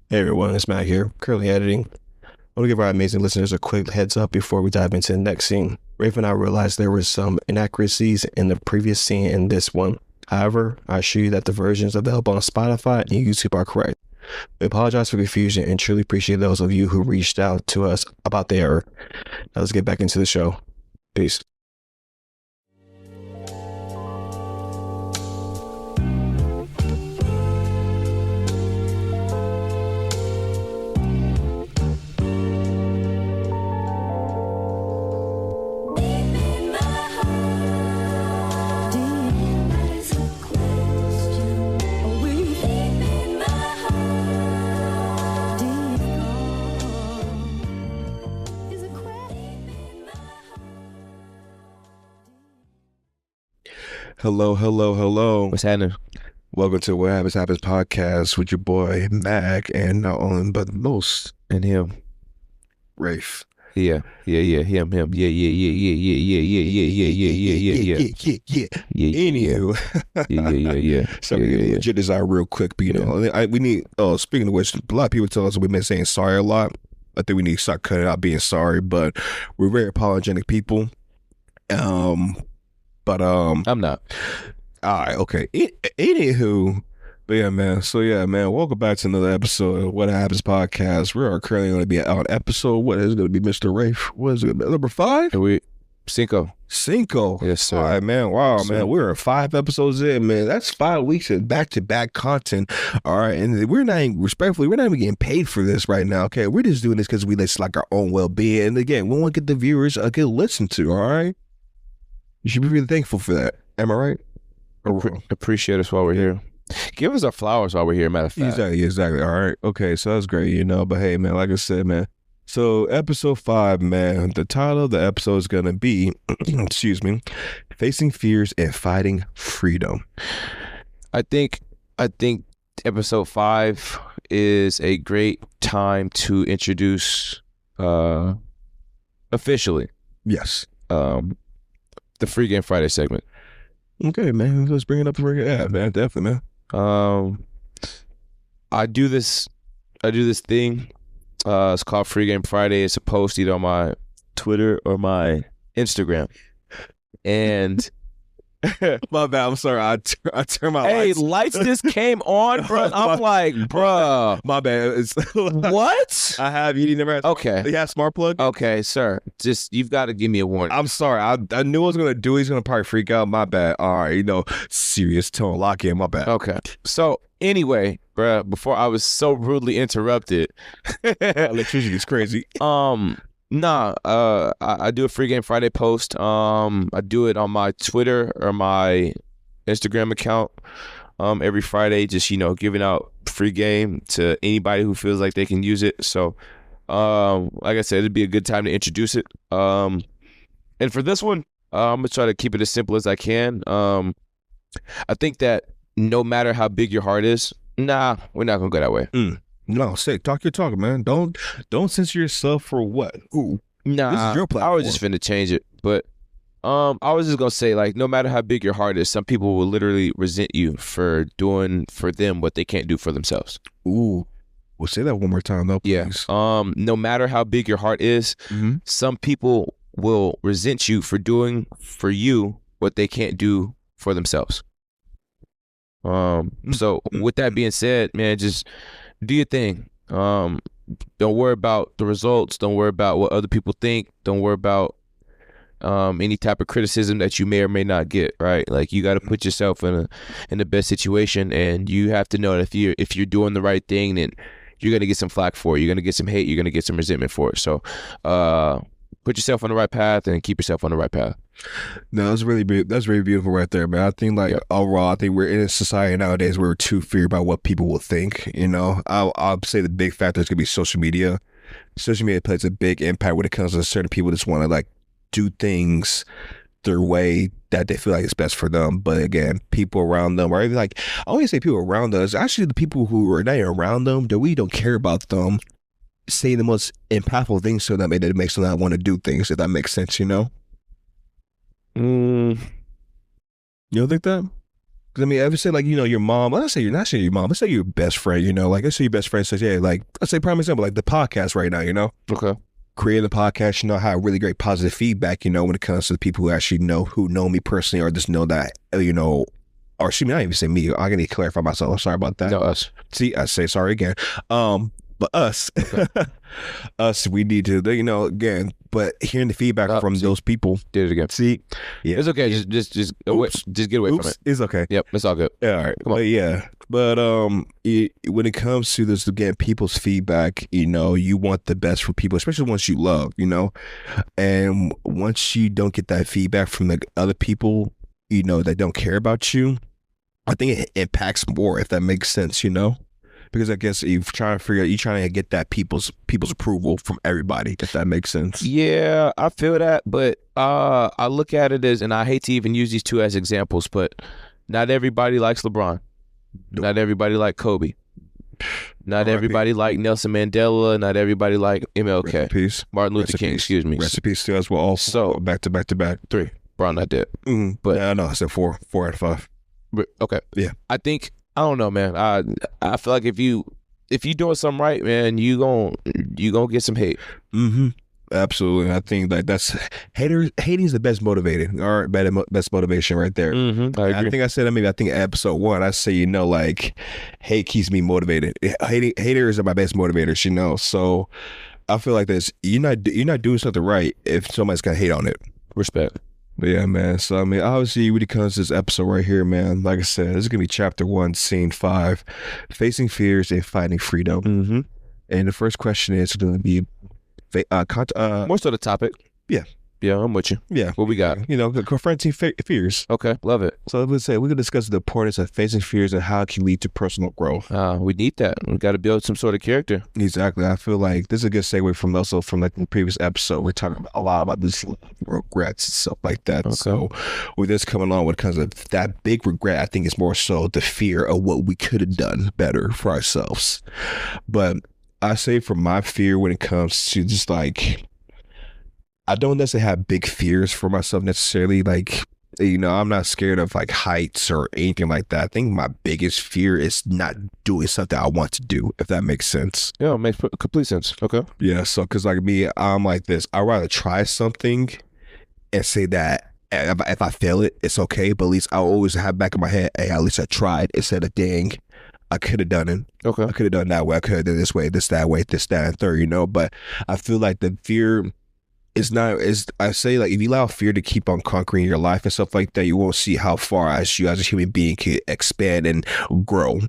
Hey everyone, it's Matt here, currently editing. I want to give our amazing listeners a quick heads up before we dive into the next scene. Rafe and I realized there were some inaccuracies in the previous scene and this one. However, I assure you that the versions available on Spotify and YouTube are correct. We apologize for confusion and truly appreciate those of you who reached out to us about the error. Now let's get back into the show. Peace. Hello. What's happening? Welcome to What Happens podcast with your boy Mac and not only but most And him. Rafe. Him. Yeah. Anywho, so we get legit this out real quick, but you know, we need. Oh, speaking of which, a lot of people tell us we've been saying sorry a lot. I think we need to start cutting out being sorry, but we're very apologetic people. But I'm not. all right, okay. Anywho, but yeah, man. So yeah, man. Welcome back to another episode of What Happens podcast. We are currently going to be on episode. What is going to be, Mr. Rafe? What is it? Number 5? Cinco. Yes, sir. All right, man. Wow, Yes, man. We're 5 episodes in, man. That's 5 weeks of back-to-back content. All right, and we're not even getting paid for this right now. Okay, we're just doing this because we just like our own well-being. And again, we want to get the viewers a good listen to. All right, you should be really thankful for that. Am I right? Appreciate us while we're here. Give us our flowers while we're here, matter of fact. Exactly. All right. Okay, so that's great, you know. But hey, man, like I said, man. So episode 5, man. The title of the episode is gonna be, excuse me, Facing Fears and Fighting Freedom. I think episode 5 is a great time to introduce officially Yes. the Free Game Friday segment. Okay, man. Let's bring it up. Yeah, man. Definitely, man. I do this thing. It's called Free Game Friday. It's a post either on my Twitter or my Instagram. And My bad. I'm sorry. I turned my lights just came on, bro. I'm like, bro. My bad. What? I have. You never had. Okay. You have smart plug. Okay, sir. Just you've got to give me a warning. I'm sorry. I knew what I was gonna do. He's gonna probably freak out. My bad. All right. You know, serious tone. Lock in. My bad. Okay. So anyway, bro, before I was so rudely interrupted. Electricity is crazy. I do a Free Game Friday post. I do it on my Twitter or my Instagram account every Friday, just, you know, giving out free game to anybody who feels like they can use it. So, like I said, it'd be a good time to introduce it. And for this one, I'm going to try to keep it as simple as I can. I think that no matter how big your heart is, we're not going to go that way. No, sick. Talk your talk, man. Don't censor yourself for what? Ooh, nah, this is your platform. I was just finna change it, but I was just gonna say, like, no matter how big your heart is, some people will literally resent you for doing for them what they can't do for themselves. Ooh, we'll say that one more time, though, please. Yeah. No matter how big your heart is, some people will resent you for doing for you what they can't do for themselves. So with that being said, man, just do your thing. Don't worry about the results. Don't worry about what other people think. Don't worry about any type of criticism that you may or may not get. Right? Like, you got to put yourself in the best situation, and you have to know that if you're doing the right thing, then you're gonna get some flack for it. You're gonna get some hate. You're gonna get some resentment for it. So, put yourself on the right path and keep yourself on the right path. No, that's really beautiful right there, man. I think overall, I think we're in a society nowadays where we're too feared about what people will think. You know, I'll say the big factor is gonna be social media. Social media plays a big impact when it comes to certain people just want to like do things their way that they feel like is best for them. But again, people around them, or even like I always say people around us, actually the people who are not around them, that we don't care about them, say the most impactful things to them, and it makes them not want to do things, if that makes sense, you know? You don't think that? Because I mean, ever say like, your mom, let's say you're not saying your mom, let's say your best friend, like let's say your best friend says, yeah, like let's say prime example, like the podcast right now, Okay. creating the podcast, have really great positive feedback, when it comes to the people who actually know me personally or just know that, or excuse me, I didn't even say me. I need to clarify myself. I'm sorry about that. No, us. See, I say sorry again. But us, Okay. us, we need to, again, but hearing the feedback from those people. Did it again. See, yeah, it's okay. Just get away from it. It's okay. Yep, it's all good. Yeah, all right. Come on. But yeah, but when it comes to this, again, people's feedback, you want the best for people, especially once you love, and once you don't get that feedback from the other people, that don't care about you, I think it impacts more, if that makes sense, because I guess you're trying to get that people's approval from everybody, if that makes sense. Yeah, I feel that, but I look at it as, and I hate to even use these two as examples, but not everybody likes LeBron. Nope. Not everybody like Kobe. Not everybody like Nelson Mandela. Not everybody like MLK. Peace. Martin Luther King. Excuse me. Recipes to us. Well, also back to back to back. 3. Brown not dead. Mm-hmm. But yeah, no, I said 4 out of 5. Okay. Yeah. I think, I don't know, man. I feel like if you doing something right, man, you gonna get some hate. Mm-hmm. Absolutely. I think that's hating is the best motivating, or best motivation right there. Mm-hmm. I agree. I think I said that maybe episode 1. I say, like, hate keeps me motivated. Haters are my best motivators, So I feel like this. You're not doing something right if somebody's gonna hate on it. Respect. But yeah, man. So I mean, obviously, when it comes to this episode right here, man, like I said, this is gonna be chapter 1, scene 5, facing fears and finding freedom. Mm-hmm. And the first question is gonna be, more so the topic. Yeah. Yeah, I'm with you. Yeah. What we got? Confronting fears. Okay, love it. So let's say we're gonna discuss the importance of facing fears and how it can lead to personal growth. We need that. We got to build some sort of character. Exactly. I feel like this is a good segue from like the previous episode. We're talking a lot about this regrets and stuff like that. Okay. So with this coming on, with kind of that big regret, I think it's more so the fear of what we could have done better for ourselves. But I say for my fear when it comes to just like, I don't necessarily have big fears for myself necessarily. Like, I'm not scared of like heights or anything like that. I think my biggest fear is not doing something I want to do, if that makes sense. Yeah, it makes complete sense. Okay. Yeah. So, because like me, I'm like this. I'd rather try something and say that if I fail it, it's okay. But at least I always have back in my head, hey, at least I tried, instead of dang, I could have done it. Okay. I could have done that way. I could have done this way, this, that way, this, that, and third, But I feel like the fear, I say, like, if you allow fear to keep on conquering your life and stuff like that, you won't see how far as you as a human being can expand and grow.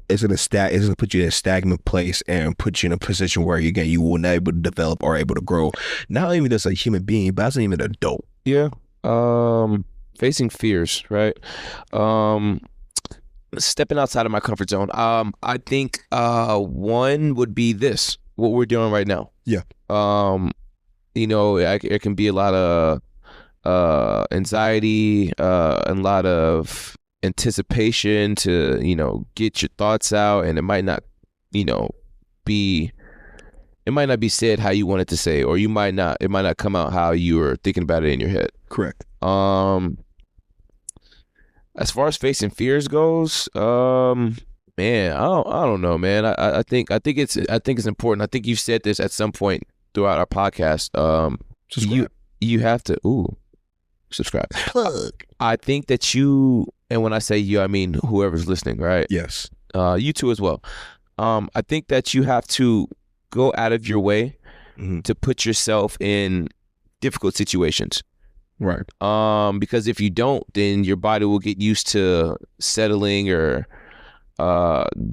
It's gonna put you in a stagnant place and put you in a position where you will not be able to develop or able to grow. Not even as a human being, but as even an adult. Yeah. Facing fears, right? Stepping outside of my comfort zone. I think one would be this, what we're doing right now. Yeah. It can be a lot of anxiety, a lot of anticipation to, get your thoughts out, and it might not, be said how you want it to say, or it might not come out how you were thinking about it in your head. Correct. As far as facing fears goes, man, I don't know, man. I think it's important. I think you've said this at some point throughout our podcast. You have to subscribe. Plug. I think that you, and when I say you, I mean whoever's listening, right? Yes. You too as well. I think that you have to go out of your way to put yourself in difficult situations. Right. Because if you don't, then your body will get used to settling or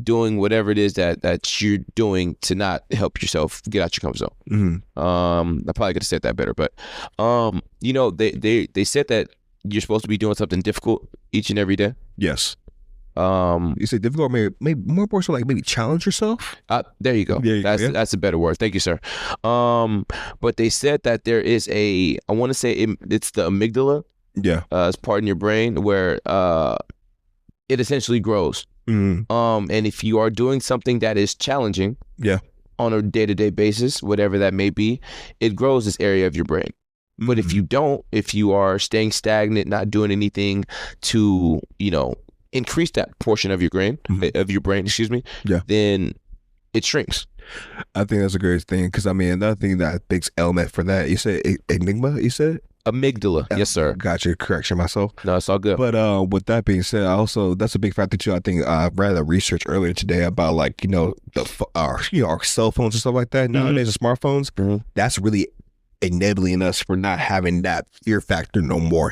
doing whatever it is that you're doing to not help yourself get out your comfort zone. I probably could have said that better, but they said that you're supposed to be doing something difficult each and every day. Yes. You say difficult, maybe more so like maybe challenge yourself. There you go. That's a better word. Thank you, sir. But they said that there is I want to say it's the amygdala. Yeah. It's part in your brain where it essentially grows. And if you are doing something that is challenging, on a day-to-day basis, whatever that may be, it grows this area of your brain. But if you don't, if you are staying stagnant, not doing anything to, increase that portion of your brain, excuse me, Yeah. then it shrinks. I think that's a great thing because I mean another thing that big element for that you said enigma. You said Amygdala, yes sir. Gotcha. Correction myself. No, it's all good. But with that being said, also that's a big factor too. I think I read a research earlier today about like our cell phones and stuff like that nowadays, the smartphones. That's really enabling us for not having that fear factor no more.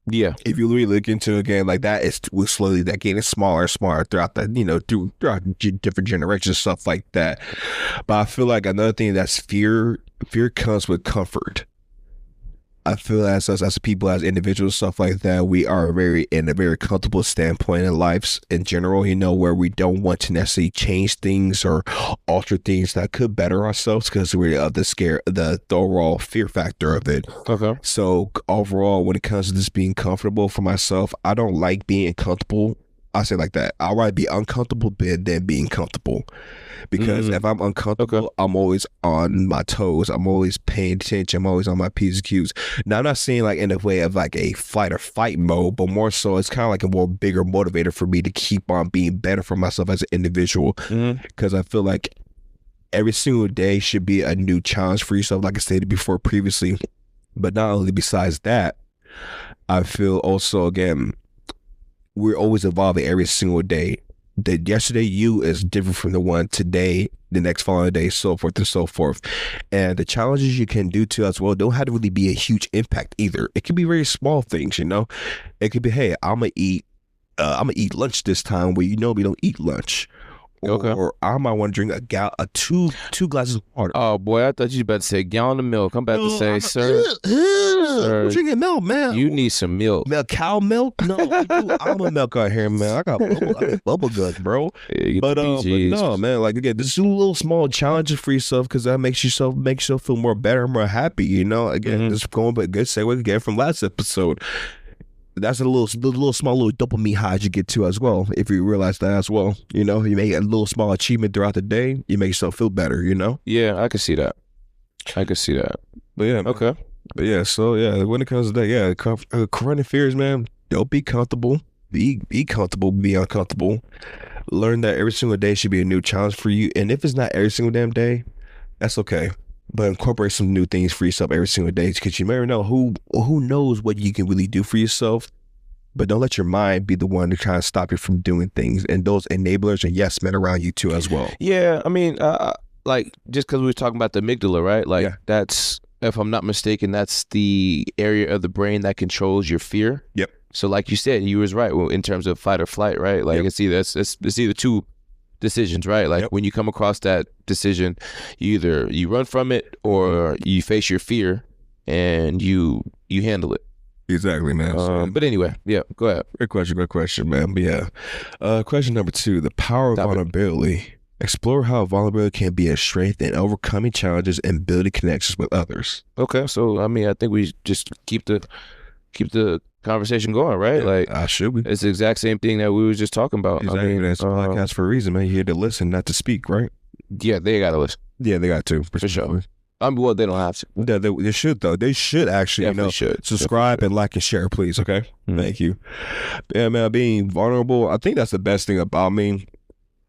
Yeah. If you really look into a game like that, it's slowly that getting smaller and smaller throughout the throughout different generations, stuff like that. But I feel like another thing that's fear comes with comfort. I feel as us as people, as individuals, stuff like that, we are in a very comfortable standpoint in lives in general, where we don't want to necessarily change things or alter things that could better ourselves because we're the overall fear factor of it. Okay. So overall, when it comes to just being comfortable for myself, I don't like being comfortable. I say like that. I'd rather be uncomfortable than being comfortable. Because if I'm uncomfortable, I'm always on my toes. I'm always paying attention. I'm always on my P's and Q's. Now, I'm not saying like in a way of like a flight or fight mode, but more so it's kind of like a more bigger motivator for me to keep on being better for myself as an individual. Because I feel like every single day should be a new challenge for yourself, like I stated before previously. But not only besides that, I feel also, again, we're always evolving every single day. The yesterday you is different from the one today, the next following day, so forth and so forth. And the challenges you can do to as well don't have to really be a huge impact either. It can be very small things, It could be, hey, I'm gonna eat lunch this time where we don't eat lunch. Or I might want to drink two glasses of water. Oh boy, I thought you were about to say a gallon of milk. I'm about to say, sir, I'm drinking milk, man. You need some milk. Cow milk? No, I'm a milk out here, man. I got bubble guts, bro. Yeah, but no, man. Like again, just do little small challenges for yourself because that makes yourself feel more better, more happy. Again, just going, but good segue again from last episode. That's a little small dopamine high you get to as well. If you realize that as well, you make a little small achievement throughout the day, you make yourself feel better. Yeah, I can see that. But yeah, okay. But yeah, so yeah, when it comes to that, confronting fears, man. Don't be comfortable. Be comfortable. Be uncomfortable. Learn that every single day should be a new challenge for you, and if it's not every single damn day, that's okay. But incorporate some new things for yourself every single day because you never know who knows what you can really do for yourself. But don't let your mind be the one to try to stop you from doing things. And those enablers and yes men around you too as well. Yeah, I mean, like just because we were talking about the amygdala, right? Like that's, if I'm not mistaken, that's the area of the brain that controls your fear. Yep. So like you said, you was right in terms of fight or flight, right? Like it's either two decisions, right? Like when you come across that decision, you run from it or you face your fear and you handle it. Exactly, man. But anyway, yeah, go ahead. Great question, man. But yeah, question number 2: the power of vulnerability. Explore how vulnerability can be a strength in overcoming challenges and building connections with others. Okay, so I mean, I think we just keep the conversation going, right? Like, I should be. It's the exact same thing that we was just talking about. Exactly. I mean, it's a podcast for a reason, man. You're here to listen, not to speak, right? Yeah, they gotta listen. Yeah, they got to for sure. Well, they don't have to. Yeah, they should though. They should actually, subscribe and like and share, please. Okay, Thank you. Yeah, man. Being vulnerable, I think that's the best thing about me.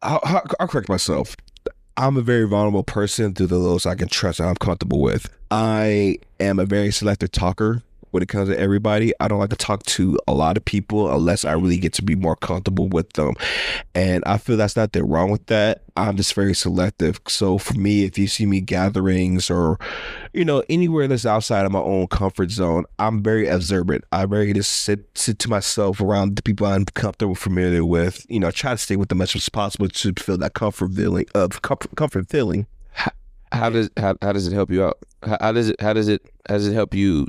I'll correct myself. I'm a very vulnerable person to those I can trust and I'm comfortable with. I am a very selective talker when it comes to everybody. I don't like to talk to a lot of people unless I really get to be more comfortable with them. And I feel that's nothing wrong with that. I'm just very selective. So for me, if you see me gatherings or, anywhere that's outside of my own comfort zone, I'm very observant. I very just sit to myself around the people I'm comfortable, familiar with, try to stay with them as much as possible to feel that comfort feeling. How does it help you out? How does it help you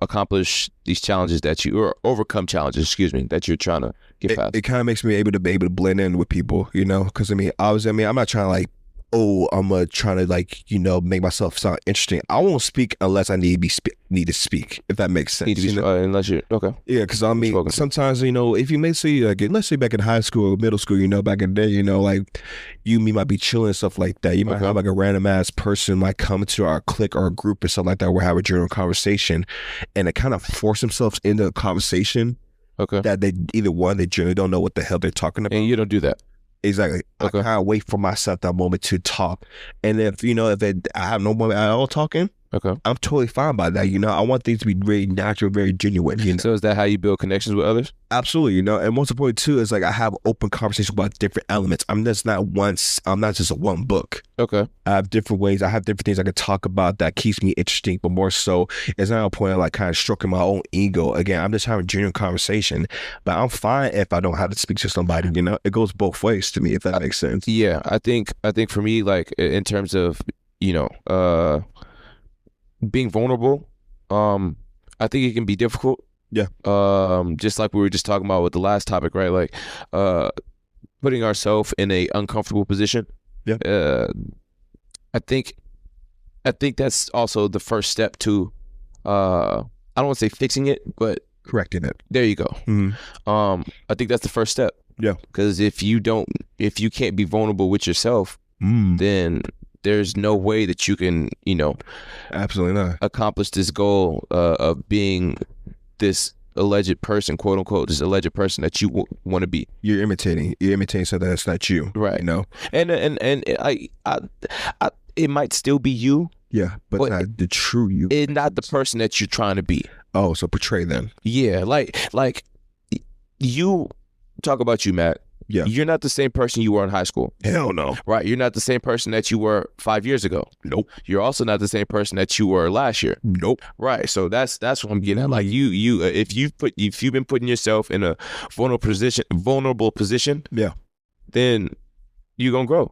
accomplish these challenges or overcome challenges, that you're trying to get past? It kind of makes me able to blend in with people, because I'm not trying to like, I'm trying to make myself sound interesting. I won't speak unless I need to speak, if that makes sense. Unless you're okay. Yeah, because sometimes if you may see let's say back in high school or middle school, back in the day, like me might be chilling and stuff like that. You might have like a random ass person might come into our clique or group or something like that. We're having a general conversation, and they kind of force themselves into a conversation. Okay. that they either one, they generally don't know what the hell they're talking about. And you don't do that. Exactly. Okay. I kind of wait for myself that moment to talk. And if, I have no moment at all talking, Okay. I'm totally fine by that. I want things to be very natural, very genuine. So is that how you build connections with others? Absolutely. And most important too is like I have open conversations about different elements. I'm not just a one book. Okay. I have different ways. I have different things I can talk about that keeps me interesting, but more so it's not a point of like kind of stroking my own ego. Again, I'm just having genuine conversation, but I'm fine if I don't have to speak to somebody. It goes both ways to me, if that makes sense. Yeah, I think for me, like in terms of being vulnerable, I think it can be difficult. Yeah. Just like we were just talking about with the last topic, right? Like putting ourselves in a uncomfortable position. Yeah. I think that's also the first step to I don't want to say fixing it, but Correcting it. there you go. Mm-hmm. I think that's the first step. Yeah. Because if you can't be vulnerable with yourself, then there's no way that you can, absolutely not accomplish this goal of being this alleged person, quote unquote, this alleged person that you want to be. You're imitating something that's not you, right? And I it might still be you, yeah, but not the true you. It's not the person that you're trying to be. Oh, so portray them. Yeah, like you talk about you, Matt. Yeah. You're not the same person you were in high school. Hell no. Right. You're not the same person that you were 5 years ago. Nope. You're also not the same person that you were last year. Nope. Right. So that's what I'm getting at. Like if you've been putting yourself in a vulnerable position, yeah, then you're gonna grow.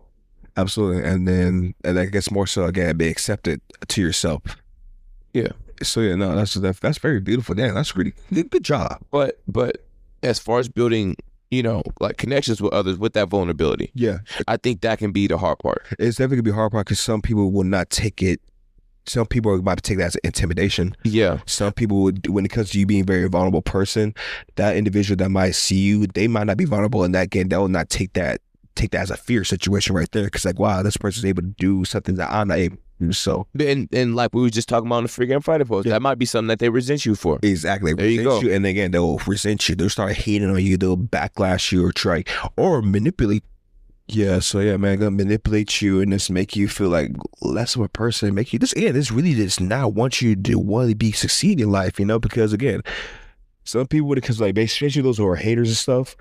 Absolutely. And I guess more so again, be accepted to yourself. Yeah. So yeah, no, that's very beautiful. Damn, that's really good job. But as far as building, like connections with others with that vulnerability. Yeah. I think that can be the hard part. It's definitely gonna be a hard part because some people will not take it. Some people are about to take that as intimidation. Yeah. Some people would, when it comes to you being a very vulnerable person, that individual that might see you, they might not be vulnerable in that game. They will not take that as a fear situation right there. Cause like, wow, this person's able to do something that I'm not able to do. So and like we were just talking about on the freaking Friday post, that might be something that they resent you for. Exactly. There you go. And again, they'll resent you. They'll start hating on you. They'll backlash you or try or manipulate. Yeah. So yeah, man, gonna manipulate you and just make you feel like less of a person. Make you this really does not want you to want to be succeed in life. Because again, some people when it comes like especially those who are haters and stuff.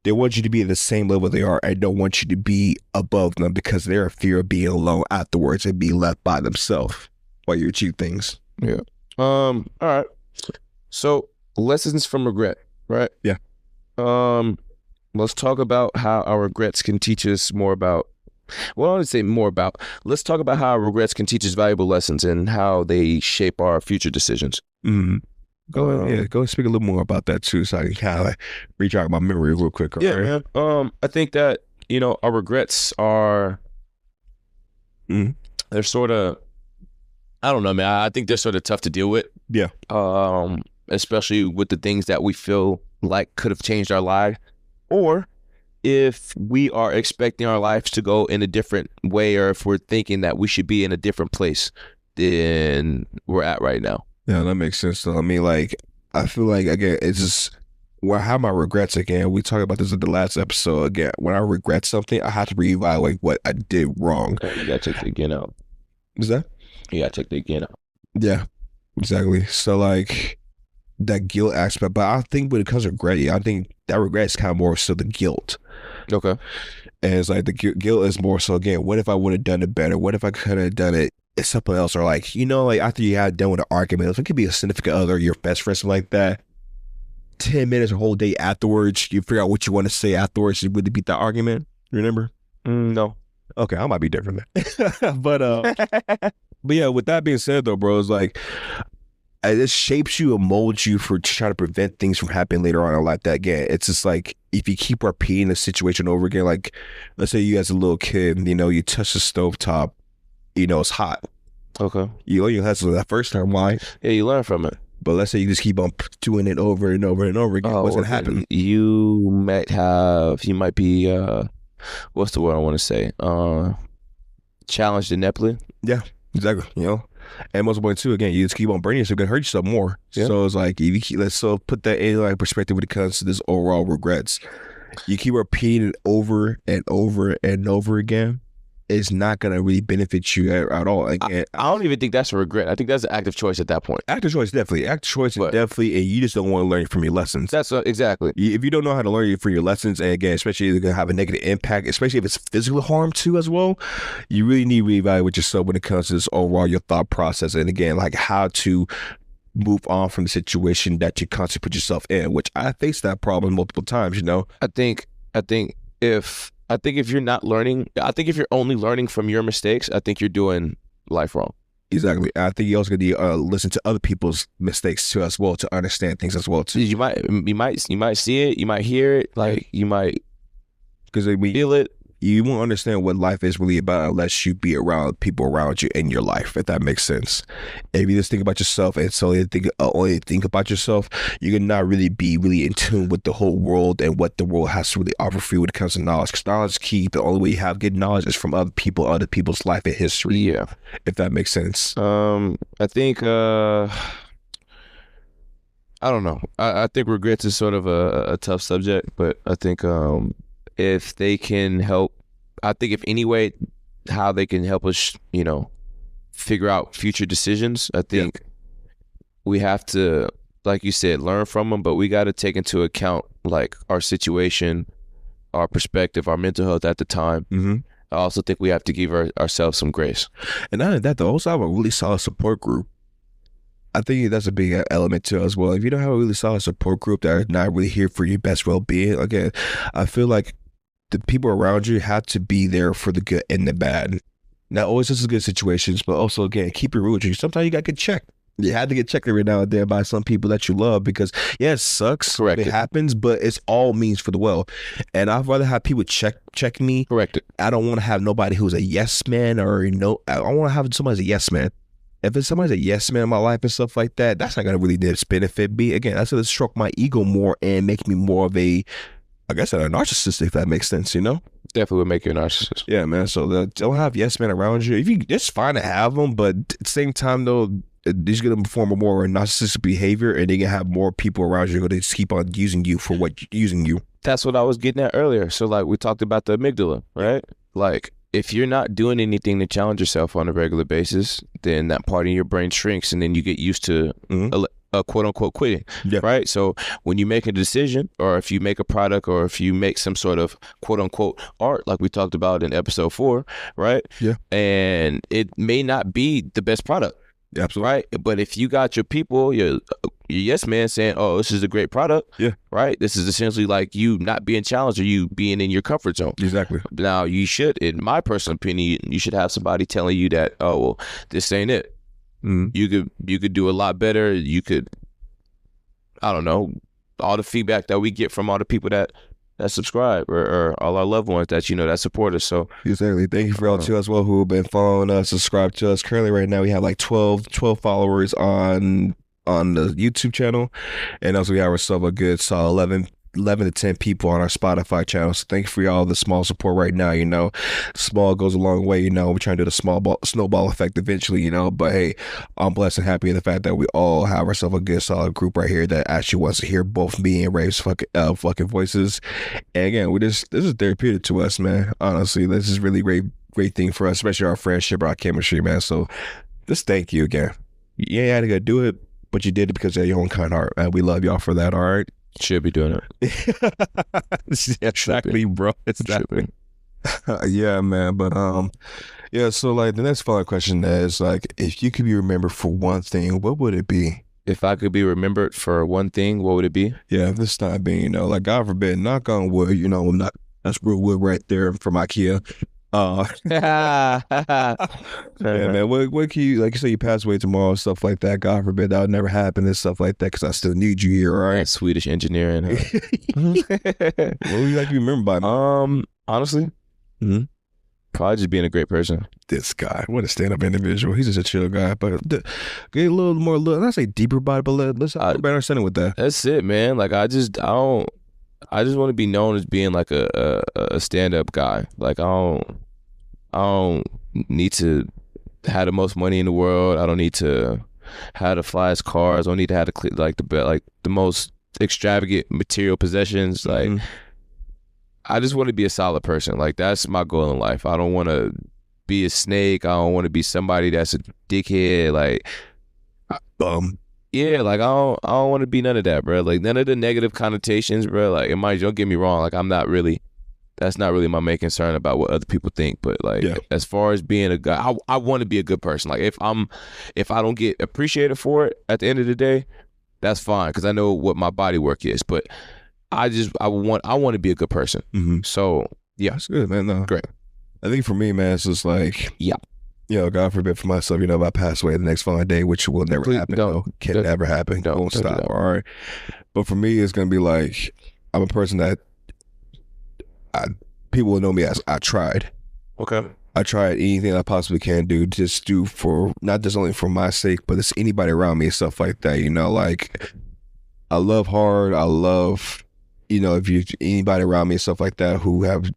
They want you to be at the same level they are and don't want you to be above them because they're a fear of being alone afterwards and being left by themselves while you achieve things. Yeah. All right. So lessons from regret, right? Yeah. Let's talk about how our regrets can teach us more about. Well, I want to say more about. Let's talk about how our regrets can teach us valuable lessons and how they shape our future decisions. Mm-hmm. Go ahead, go and speak a little more about that too, so I can kind of like recharge my memory real quick. Yeah, man. I think that our regrets are, they're sort of, I don't know, man. I think they're sort of tough to deal with. Yeah. Especially with the things that we feel like could have changed our life, or if we are expecting our lives to go in a different way, or if we're thinking that we should be in a different place than we're at right now. Yeah, that makes sense. So, I mean, like, I feel like, again, it's just, how my regrets, again, we talked about this in the last episode, again, when I regret something, I have to reevaluate what I did wrong. You gotta check the again out. Is that? You gotta check the again out. Yeah, exactly. So, like, that guilt aspect, but I think when it comes to regret, I think that regret is kind of more so the guilt. Okay. And it's like the guilt is more so, again, what if I would have done it better? What if I could have done it? It's something else, or like, like after you had done with an argument, it could be a significant other, your best friend, something like that. 10 minutes, a whole day afterwards, you figure out what you want to say afterwards, you would beat the argument. Remember? No. Okay, I might be different, man. but yeah, with that being said, though, bro, it's like it shapes you and molds you for trying to prevent things from happening later on in life. That again, it's just like if you keep repeating the situation over again, like let's say you as a little kid, you touch the stovetop. It's hot. Okay. You hustle that first time. Why? Yeah, you learn from it. But let's say you just keep on doing it over and over and over again. What's going to happen? You might be, what's the word I want to say? Challenged ineptly. Yeah, exactly. And most important too, again, you just keep on burning yourself, you're gonna hurt yourself more. Yeah. So it's like if you keep, let's so put that in like perspective when it comes to this overall regrets. You keep repeating it over and over and over again, it's not gonna really benefit you at all. Again, I don't even think that's a regret. I think that's an active choice at that point. active choice, definitely. Active choice is definitely, and you just don't want to learn from your lessons. That's exactly. If you don't know how to learn from your lessons, and again, especially if it's going to have a negative impact, especially if it's physical harm too as well, you really need to reevaluate yourself when it comes to this overall, your thought process. And again, like how to move on from the situation that you constantly put yourself in, which I faced that problem multiple times, you know? I think if you're not learning, I think if you're only learning from your mistakes, I think you're doing life wrong. Exactly. I think you also need to listen to other people's mistakes too as well to understand things as well too. You might see it, you might hear it, like you might feel it. You won't understand what life is really about unless you be around people around you in your life, if that makes sense. If you just think about yourself and solely only think about yourself, you can not really be really in tune with the whole world and what the world has to really offer for you when it comes to knowledge. Because knowledge is key. The only way you have good knowledge is from other people's life and history. Yeah. If that makes sense. I think I don't know. I think regrets is sort of a tough subject, but I think if they can help, I think if any way how they can help us, you know, figure out future decisions, I think we have to, like you said, learn from them, but we got to take into account like our situation, our perspective, our mental health at the time. Mm-hmm. I also think we have to give ourselves some grace. And not only that, they also have a really solid support group. I think that's a big element too as well. If you don't have a really solid support group that are not really here for your best well-being, again, I feel like the people around you have to be there for the good and the bad. Not always just good situations, but also, again, keep it real with you. Sometimes you got to get checked. You had to get checked every now and then by some people that you love because, yeah, it sucks. Correct. It happens, but it's all means for the well. And I'd rather have people check me. Correct it. I don't want to have nobody who's a yes man or, you know, I want to have somebody who's a yes man. If it's somebody's a yes man in my life and stuff like that, that's not going to really benefit me. Again, that's going to stroke my ego more and make me more of a, I guess, a narcissist, if that makes sense, you know? Definitely would make you a narcissist. Yeah, man. So don't have yes men around you. If you, it's fine to have them, but at the same time, though, these are going to perform a more narcissistic behavior, and they can have more people around you who they just keep on using you for using you. That's what I was getting at earlier. So, like, we talked about the amygdala, right? Like, if you're not doing anything to challenge yourself on a regular basis, then that part of your brain shrinks, and then you get used to quote unquote quitting, right? So when you make a decision, or if you make a product, or if you make some sort of quote unquote art, like we talked about in episode 4, right? Yeah. And it may not be the best product. Absolutely. Right. But if you got your people, your yes man saying, oh, this is a great product. Yeah. Right. This is essentially like you not being challenged or you being in your comfort zone. Exactly. Now you should, in my personal opinion, you should have somebody telling you that, oh, well, this ain't it. You could do a lot better. You could, I don't know, all the feedback that we get from all the people that subscribe or all our loved ones that, you know, that support us. So exactly. Thank you for all too as well who have been following us, subscribe to us. Currently right now we have like 12 followers on the YouTube channel, and also we have ourselves a good solid 11 to 10 people on our Spotify channel. So thank you for all the small support right now. You know, small goes a long way. You know, we're trying to do the snowball effect eventually, you know, but hey, I'm blessed and happy in the fact that we all have ourselves a good solid group right here that actually wants to hear both me and Ray's fucking voices. And again, this is therapeutic to us, man. Honestly, this is really great thing for us, especially our friendship, our chemistry, man. So just thank you again. You ain't had to go do it, but you did it because of your own kind heart, man. We love y'all for that. All right. Should be doing it. Exactly, bro. Exactly. Yeah, man. But yeah. So like the next following question is like, if you could be remembered for one thing, what would it be? If I could be remembered for one thing, what would it be? Yeah, this time being, you know, like God forbid, knock on wood, you know, that's real wood right there from IKEA. Yeah, man. What can you, like you say, you pass away tomorrow, stuff like that. God forbid that would never happen and stuff like that, because I still need you here, all right? That's Swedish engineering. Huh? What would you like to be remembered by? Honestly, probably just being a great person. This guy, what a stand-up individual. He's just a chill guy, but get a little more, not say deeper about it, but let's have a better understanding with that. That's it, man. Like I just want to be known as being like a stand-up guy. Like I don't need to have the most money in the world. I don't need to have the flyest cars. I don't need to have the most extravagant material possessions. Like, I just want to be a solid person. Like, that's my goal in life. I don't want to be a snake. I don't want to be somebody that's a dickhead. Like, Bum. yeah, like I don't want to be none of that, bro. Like, none of the negative connotations, bro. Like, and mind you, don't get me wrong. Like, that's not really my main concern about what other people think. But like, as far as being a guy, I want to be a good person. Like, if I don't get appreciated for it at the end of the day, that's fine, because I know what my body work is. But I want to be a good person. So yeah, that's good, man. No, great. I think for me, man, it's just like, yeah, God forbid for myself, if I pass away the next following day, which will never happen. Can never happen. Won't stop. All right. But for me, it's gonna be like, I'm a person that people will know me as I tried. Okay. I tried anything I possibly can do, just do for not just only for my sake, but it's anybody around me and stuff like that. Like, I love hard. I love, if you anybody around me and stuff like that who have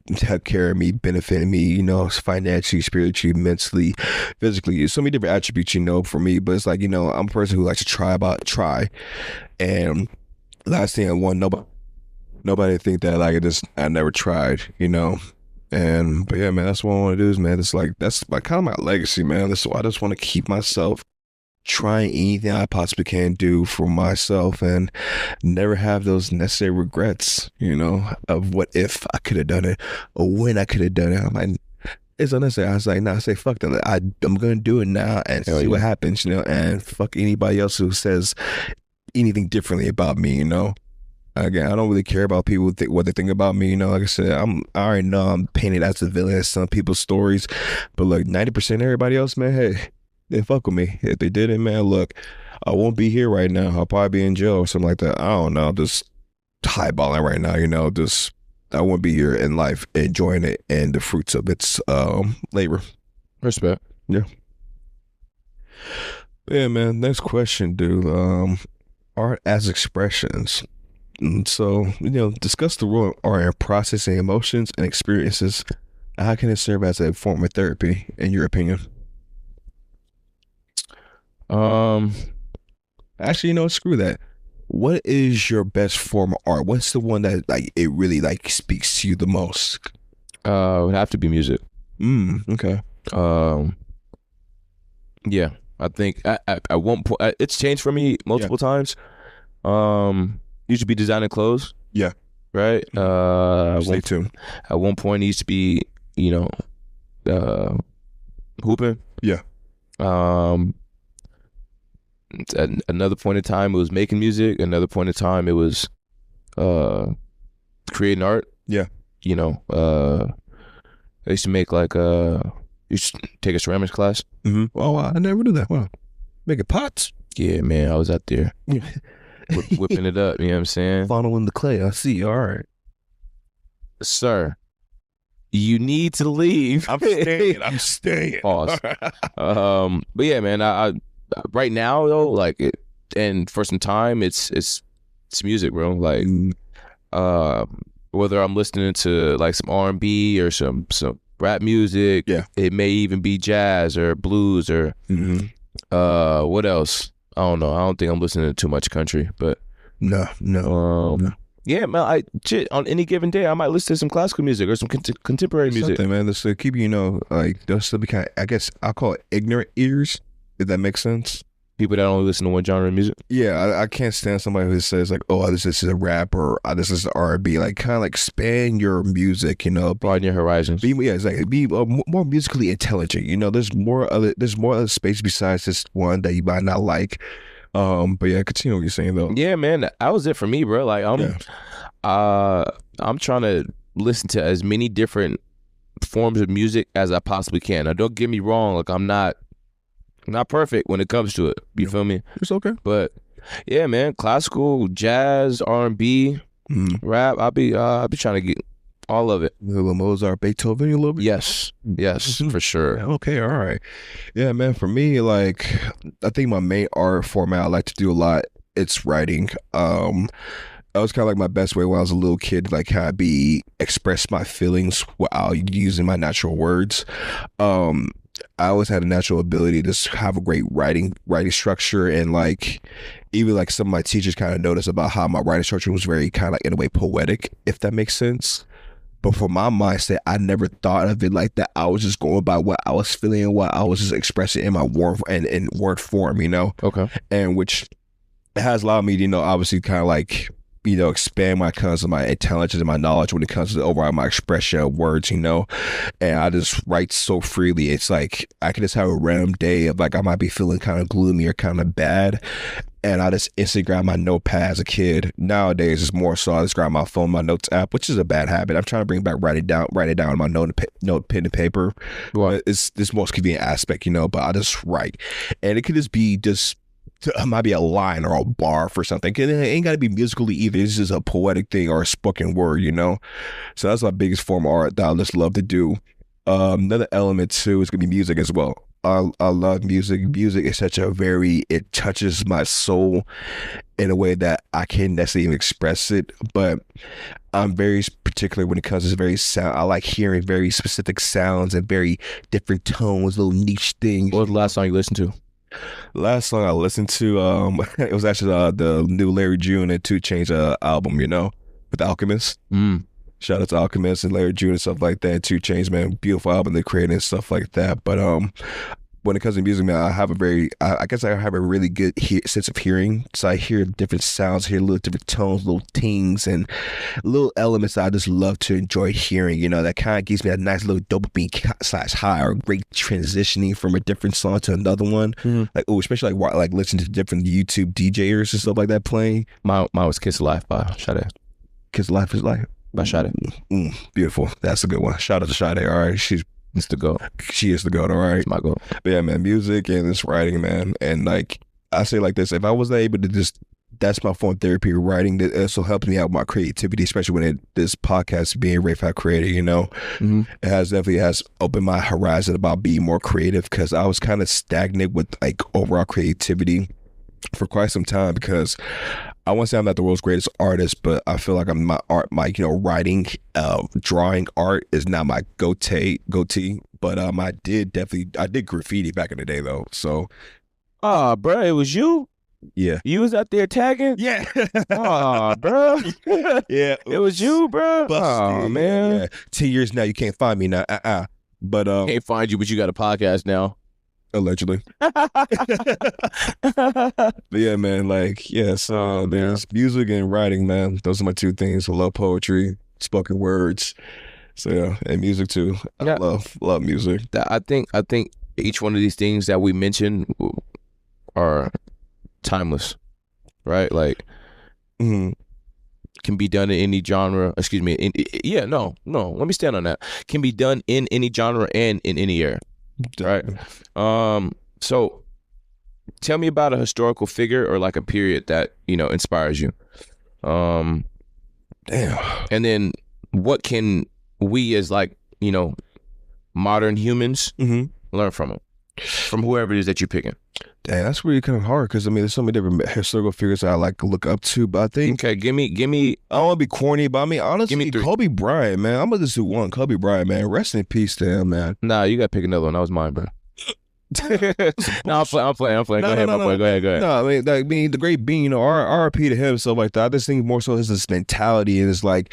care of me, benefiting me, financially, spiritually, mentally, physically. So many different attributes, for me. But it's like, I'm a person who likes to try. And last thing I want, nobody think that like I never tried, but yeah, man, that's what I want to do, is, man. It's like, that's like kind of my legacy, man. That's why I just want to keep myself trying anything I possibly can do for myself and never have those necessary regrets, of what if I could have done it or when I could have done it. I'm like, it's unnecessary. I was like, nah, say fuck that. I'm gonna do it now and see what happens, and fuck anybody else who says anything differently about me, Again, I don't really care about people what they think about me. Like I said, I already know I'm painted as a villain in some people's stories, but like 90% of everybody else, man, hey, they fuck with me. If they didn't, man, look, I won't be here right now. I'll probably be in jail or something like that. I don't know, just highballing right now. Just I won't be here in life enjoying it and the fruits of its labor. Respect. Yeah. Yeah, man. Next question, dude. Art as expressions. And so, discuss the role of art in processing emotions and experiences. How can it serve as a form of therapy, in your opinion? Actually, screw that. What is your best form of art? What's the one that like it really like speaks to you the most? It would have to be music. Okay. Yeah, I think at one point it's changed for me multiple times. Used to be designing clothes. Yeah. Right. Stay tuned. At one point, it used to be, hooping. Yeah. At another point in time, it was making music. Another point in time, it was creating art. Yeah. I used to make used to take a ceramics class. Oh, wow. I never knew that. Wow. Making pots. Yeah, man. I was out there. Whipping it up, you know what I'm saying? Funneling the clay. I see. All right. Sir, you need to leave. I'm staying. Pause. But yeah, man, I right now though, like and for some time it's music, bro. Like whether I'm listening to like some R&B or some rap music, it may even be jazz or blues or what else? I don't know. I don't think I'm listening to too much country, but no. Yeah, man. On any given day, I might listen to some classical music or some contemporary music. Something, man. Just to keep like those to be kind of, I guess I'll call it ignorant ears, if that makes sense. People that only listen to one genre of music. Yeah, I can't stand somebody who says like, "Oh, this is a rap," or "This is R&B." Like, kind of like expand your music, broaden your horizons. Be more musically intelligent. There's more other space besides this one that you might not like. But yeah, continue what you're saying though. Yeah, man, that was it for me, bro. Like, I'm trying to listen to as many different forms of music as I possibly can. Now, don't get me wrong. Like, I'm not perfect when it comes to it. You feel me? It's okay. But yeah, man, classical, jazz, R&B, rap. I'll be trying to get all of it. A little Mozart, Beethoven, a little bit. Yes, for sure. Okay, all right. Yeah, man. For me, like, I think my main art format I like to do a lot. It's writing. That was kind of like my best way when I was a little kid, like how I express my feelings without using my natural words. I always had a natural ability to have a great writing structure, and like even like some of my teachers kind of noticed about how my writing structure was very kind of like in a way poetic, if that makes sense. But for my mindset, I never thought of it like that. I was just going by what I was feeling and what I was just expressing in my word and in word form, Okay. and which has allowed me to, obviously kind of like, expand my kinds of my intelligence and my knowledge when it comes to overall my expression of words, and I just write so freely. It's like I can just have a random day of like I might be feeling kind of gloomy or kind of bad, and I just instantly grab my notepad as a kid. Nowadays, it's more so I just grab my phone, my notes app, which is a bad habit. I'm trying to bring back write it down on my note pen and paper. What? But it's this most convenient aspect, but I just write, and it could just be it might be a line or a bar for something. It ain't got to be musically either. It's just a poetic thing or a spoken word, So that's my biggest form of art that I just love to do. Another element too is gonna be music as well. I love music. Music is it touches my soul in a way that I can't necessarily even express it. But I'm very particular when it comes to very sound. I like hearing very specific sounds and very different tones, little niche things. What was the last song you listened to? Last song I listened to, it was actually the new Larry June and 2 Chainz album, with Alchemist. Shout out to Alchemist and Larry June and stuff like that. 2 Chainz, man, beautiful album they created and stuff like that. But when it comes to music, man, I guess I have a really good sense of hearing. So I hear different sounds, hear little different tones, little tings, and little elements that I just love to enjoy hearing. That kind of gives me a nice little dopamine / high, or great transitioning from a different song to another one. Like, especially like listening to different YouTube DJers and stuff like that playing. Mine was "Kiss Life" by Sade. "Kiss Life" is like by Sade. Beautiful. That's a good one. Shout out to Sade. All right, It's the goat. She is the goat, all right? It's my goat. But yeah, man, music and this writing, man. And like, I say like this, if I wasn't able to that's my form of therapy, writing. That also helps me out with my creativity, especially when this podcast being Ray Fat Creator, It definitely has opened my horizon about being more creative, because I was kind of stagnant with like overall creativity for quite some time, because I want to say I'm not the world's greatest artist, but I feel like my writing, drawing art is not my goatee. But I did graffiti back in the day though. So, bro, it was you. Yeah, you was out there tagging. Yeah, bro. Yeah, it was you, bro. Busted. Man, yeah. 10 years now, you can't find me now. But can't find you, but you got a podcast now. Allegedly. But yeah, man, like, so there's music and writing, man. Those are my 2 things. I love poetry, spoken words. So yeah, and music too. I love music. I think each one of these things that we mentioned are timeless, right? Like, can be done in any genre. Excuse me. No. Let me stand on that. Can be done in any genre and in any era. Right. So tell me about a historical figure or like a period that, inspires you. Damn. And then what can we as like, modern humans learn from them? From whoever it is that you're picking. Damn, that's really kind of hard, because there's so many different historical figures that I like to look up to. But I think, okay, give me. I don't want to be corny, but I mean, honestly, give me 3. Kobe Bryant, man. I'm gonna just do one. Kobe Bryant, man. Rest in peace to him, man. Nah, you gotta pick another one. That was mine, bro. No, I'm playing. Go ahead, my boy. Go ahead. No, I mean, the great being, RIP to him, stuff like that. I just think more so his mentality, and it's like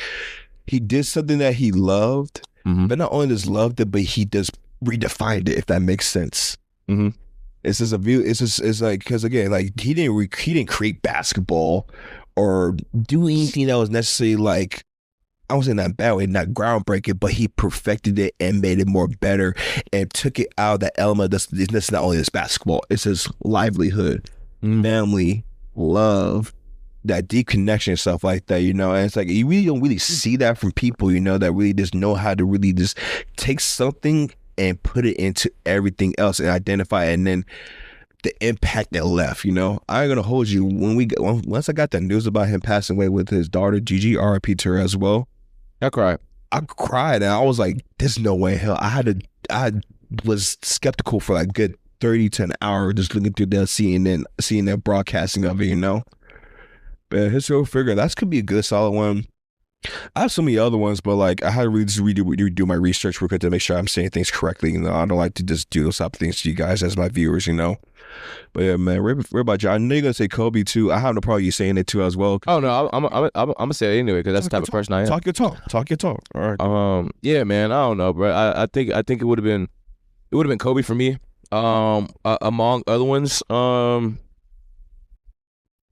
he did something that he loved, but not only just loved it, but he just redefined it, if that makes sense. It's just a view. It's like, because again, like he didn't create basketball or do anything that was necessarily like, I won't say not bad way, not groundbreaking, but he perfected it and made it more better and took it out of that element. That's not only this basketball, it's his livelihood, family, love, that deep connection and stuff like that, And it's like, you really don't really see that from people, that really just know how to really just take something and put it into everything else and identify it, and then the impact that left, I ain't gonna hold you. Once I got the news about him passing away with his daughter Gigi, RIP to her as well, I cried and I was like, there's no way in hell. I was skeptical for like good 30 to an hour just looking through there, seeing their broadcasting of it, But his real figure, that could be a good solid one. I have so many other ones, but like I had to really just redo my research real quick to make sure I'm saying things correctly. I don't like to just do those type of things to you guys as my viewers. But yeah, man, what about you? I know you're gonna say Kobe too. I have no problem you saying it too as well. Oh no, I'm gonna say it anyway because that's the type of person I am. Talk your talk. Talk your talk. All right. Yeah, man. I don't know, bro. I think it would have been Kobe for me. Among other ones, I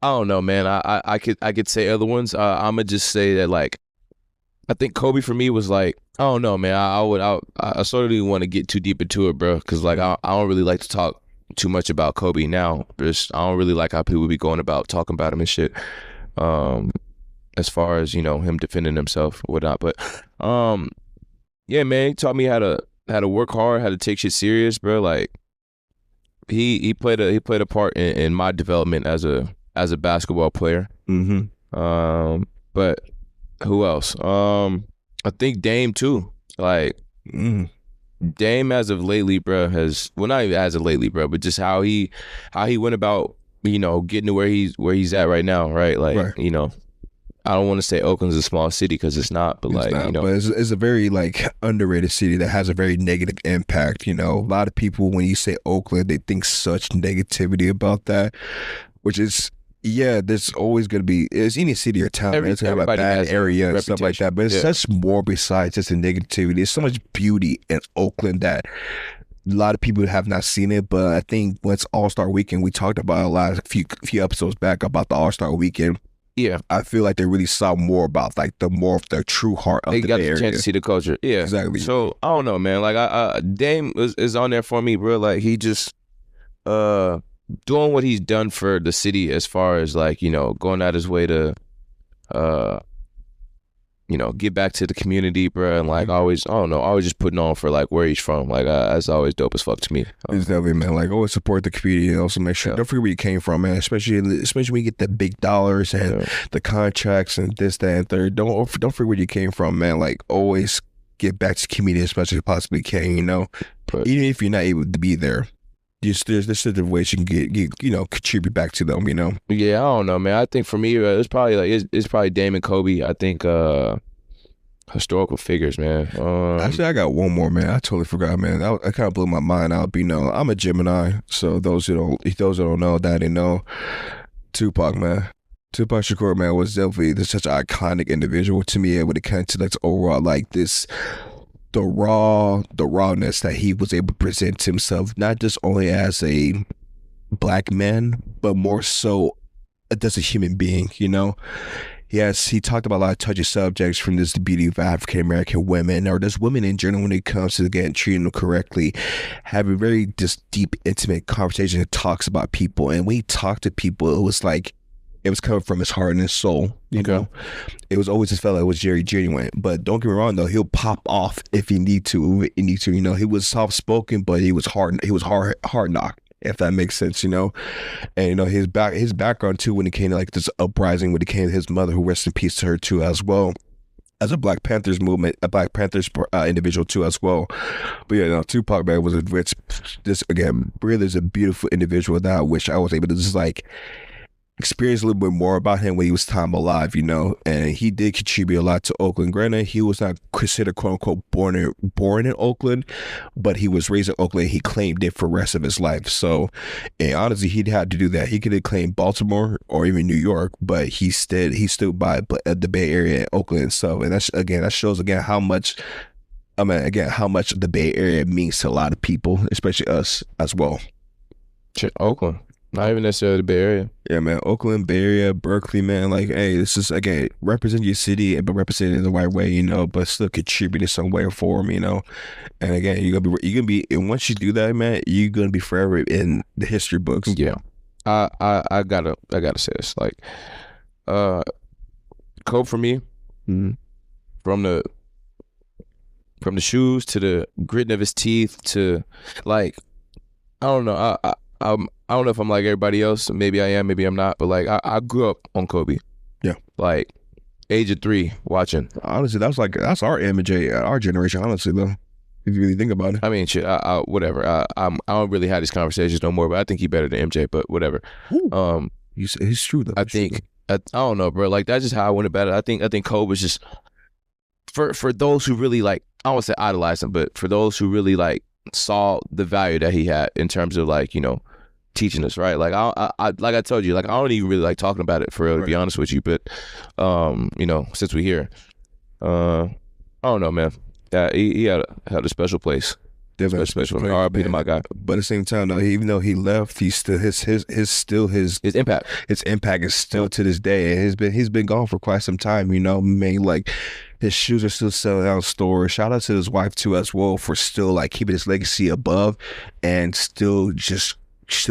don't know, man. I could say other ones. I'm gonna just say that like I think Kobe for me was like I don't know, man. I sort of didn't want to get too deep into it, bro, because like I don't really like to talk too much about Kobe now. Just I don't really like how people be going about talking about him and shit. As far as him defending himself or whatnot, but yeah, man, he taught me how to work hard, how to take shit serious, bro. Like he played a part in my development as a basketball player. But who else? I think Dame too. Like Dame as of lately, bro, not even as of lately, bro, but just how he went about getting to where he's at right now, right? Like Right. I don't want to say Oakland's a small city because it's not, but It's not, but it's a very like underrated city that has a very negative impact. A lot of people when you say Oakland, they think such negativity about that, which is yeah. There's always gonna be it's any city or town. It's gonna have a everybody bad has a area and stuff like reputation. that, but it's Yeah. such more besides just the negativity. There's so much beauty in Oakland that a lot of people have not seen it. But I think once All Star Weekend, we talked about a few episodes back about the All Star Weekend. Yeah, I feel like they really saw more about like the more of the true heart of they the got Bay the chance Area. to see the culture. Yeah, Exactly. so I don't know, man. Like Dame is on there for me, bro. Like he just doing what he's done for the city as far as like going out his way to uh get back to the community, bro, and like always I don't know, always just putting on for like where he's from. Like that's always dope as fuck to me. It's definitely, man. Like always support the community and also make sure don't forget where you came from, man. Especially when you get the big dollars and the contracts and this, that, and third. Don't forget where you came from, man. Like always get back to the community as much as you possibly can. But even if you're not able to be there, there's certain ways you can get contribute back to them. Yeah, I don't know, man. I think for me, it's probably like it's probably Dame and Kobe. I think historical figures, man. Actually, I got one more, man. I totally forgot, man. I kind of blew my mind out. I'm a Gemini, so those who don't know that, they know Tupac, man. Tupac Shakur, man, was definitely such an iconic individual to me when it comes to like overall like this. The rawness that he was able to present himself, not just only as a black man, but more so as a human being. Yes, he talked about a lot of touchy subjects from this the beauty of African American women or just women in general when it comes to getting treating them correctly. Have a very just deep, intimate conversation that talks about people. And when he talked to people, it was like it was coming from his heart and his soul. You know, it was always just felt like it was very genuine. But don't get me wrong though, he'll pop off if he need to. He was soft spoken, but he was hard. He was hard knocked. If that makes sense, and his background too when it came to like this uprising when it came to his mother, who rest in peace to her too as well, as a Black Panthers individual too as well. But yeah, no, Tupac, man, was this again really is a beautiful individual that I wish I was able to just like experience a little bit more about him when he was time alive, and he did contribute a lot to Oakland. Granted, he was not considered quote unquote born in Oakland, but he was raised in Oakland. He claimed it for the rest of his life. So, and honestly, he'd had to do that. He could have claimed Baltimore or even New York, but he stood by the Bay Area, Oakland and stuff. And that shows again how much. How much the Bay Area means to a lot of people, especially us as well. Oakland. Not even necessarily the Bay Area. Yeah, man. Oakland, Bay Area, Berkeley, man. Like, hey, this is again represent your city, but represent it in the right way, but still contribute in some way for them, And again, you're gonna be, and once you do that, man, you're gonna be forever in the history books. Yeah, I gotta say this. Like, Cope for me, from the shoes to the gritting of his teeth to like, I don't know. I don't know if I'm like everybody else. Maybe I am, maybe I'm not. But like, I grew up on Kobe. Yeah. Like, age of 3, watching. Honestly, that's our image, our generation. Honestly, though, if you really think about it. I mean, shit. I whatever. I don't really have these conversations no more. But I think he better than MJ. But whatever. It's true though. I think I don't know, bro. Like that's just how I went about it. I think Kobe was just for those who really like, I don't want to say idolize him, but for those who really like saw the value that he had in terms of like, you know, teaching us, right? Like I like I told you, like I don't even really like talking about it for real, to be honest with you. But you know, since we're here, I don't know, man. Yeah, he had a special place. Definitely special place, RIP to my guy. But at the same time, though, even though he left, he's still his impact. His impact is still to this day, and he's been gone for quite some time. You know, man, like his shoes are still selling out in stores. Shout out to his wife too, as well, for still like keeping his legacy above and still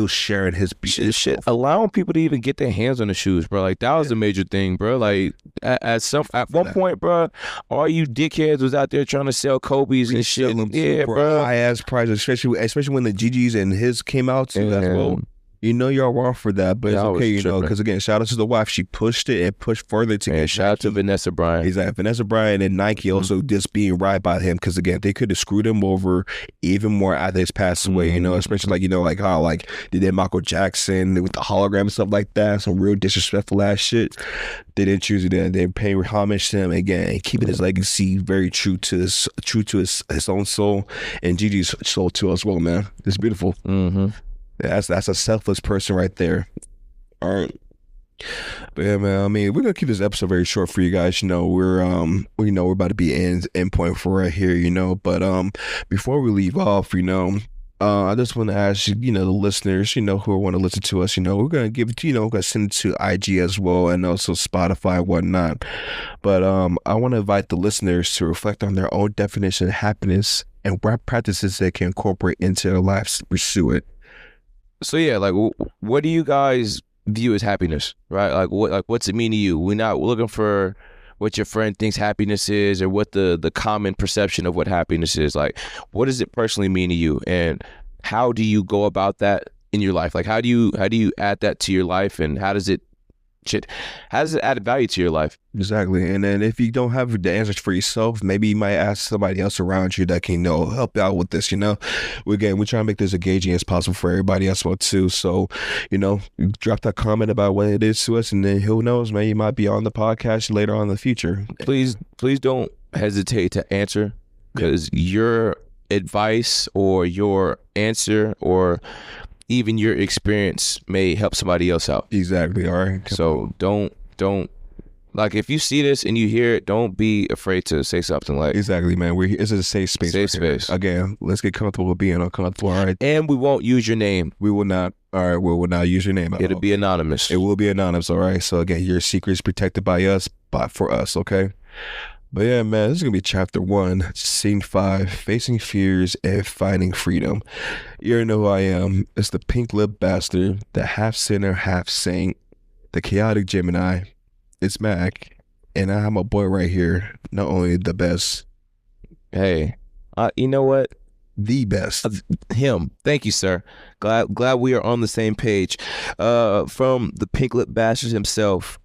sharing his shit, allowing people to even get their hands on the shoes, bro. Like that was a major thing, bro. Like at one point, bro, all you dickheads was out there trying to sell Kobe's and shit. Yeah, bro. High ass prices, especially when the GGs and his came out too. As well. You know y'all wrong for that, but it's okay, you know, because again, shout out to the wife. She pushed it and pushed further to get shout out to Vanessa Bryant. Exactly. Vanessa Bryant and Nike also just being right by him, because again, they could have screwed him over even more after he's passed away, you know, especially like, you know, like how like they did Michael Jackson with the hologram and stuff like that, some real disrespectful ass shit. They didn't choose it. They're paying homage to him again and keeping his legacy very true to his own soul and Gigi's soul too as well, man. It's beautiful. That's a selfless person right there. All right. But yeah, man, I mean, we're gonna keep this episode very short for you guys. You know, we're about to be end point for right here, you know. But before we leave off, you know, I just want to ask you know, the listeners, you know, who want to listen to us, you know, we're gonna give it to, you know, we're gonna send it to IG as well and also Spotify and whatnot. But I want to invite the listeners to reflect on their own definition of happiness and what practices they can incorporate into their lives to pursue it. So yeah, like what do you guys view as happiness, right? Like what's it mean to you? We're not looking for what your friend thinks happiness is or what the common perception of what happiness is. Like, what does it personally mean to you, and how do you go about that in your life? Like, how do you add that to your life, and how does it add value to your life? Exactly. And then if you don't have the answers for yourself, maybe you might ask somebody else around you that can, you know, help out with this, you know. We're trying to make this engaging as possible for everybody else too. So, you know, drop that comment about what it is to us, and then who knows, man, you might be on the podcast later on in the future. Please don't hesitate to answer, because your advice or your answer or even your experience may help somebody else out. Exactly. All right. So don't like, if you see this and you hear it, don't be afraid to say something. Like, exactly, man. It's a safe space. Safe space. Again, let's get comfortable with being uncomfortable. All right. And we won't use your name. We will not. All right. We will not use your name. It'll be anonymous. It will be anonymous. All right. So again, your secret is protected by us, but for us. Okay. But yeah, man, this is going to be chapter 1, scene 5, facing fears and finding freedom. You already know who I am. It's the pink lip bastard, the half sinner, half saint, the chaotic Gemini. It's Mac, and I have my boy right here, not only the best. Hey, you know what? The best. Him. Thank you, sir. Glad we are on the same page. From the pink lip bastard himself,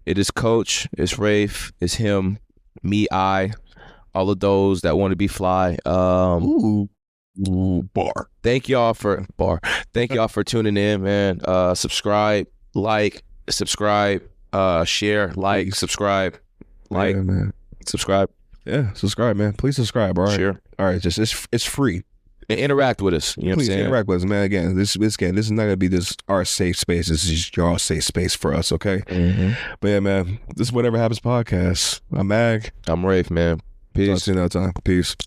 it is Coach, it's Rafe, it's him, me, all of those that want to be fly. Bar. Thank y'all for tuning in, man. Subscribe, like, subscribe, share, like, please. Subscribe, like, yeah, man. Subscribe. Yeah, subscribe, man. Please subscribe. All right. Sure. All right. Just it's free. And interact with us. You know Please what I'm saying? Interact with us, man. Again, this is not gonna be this our safe space. This is your safe space for us, okay? But yeah, man, this is Whatever Happens podcast. I'm Mag. I'm Rafe, man. Peace. Talk to you another time. Peace.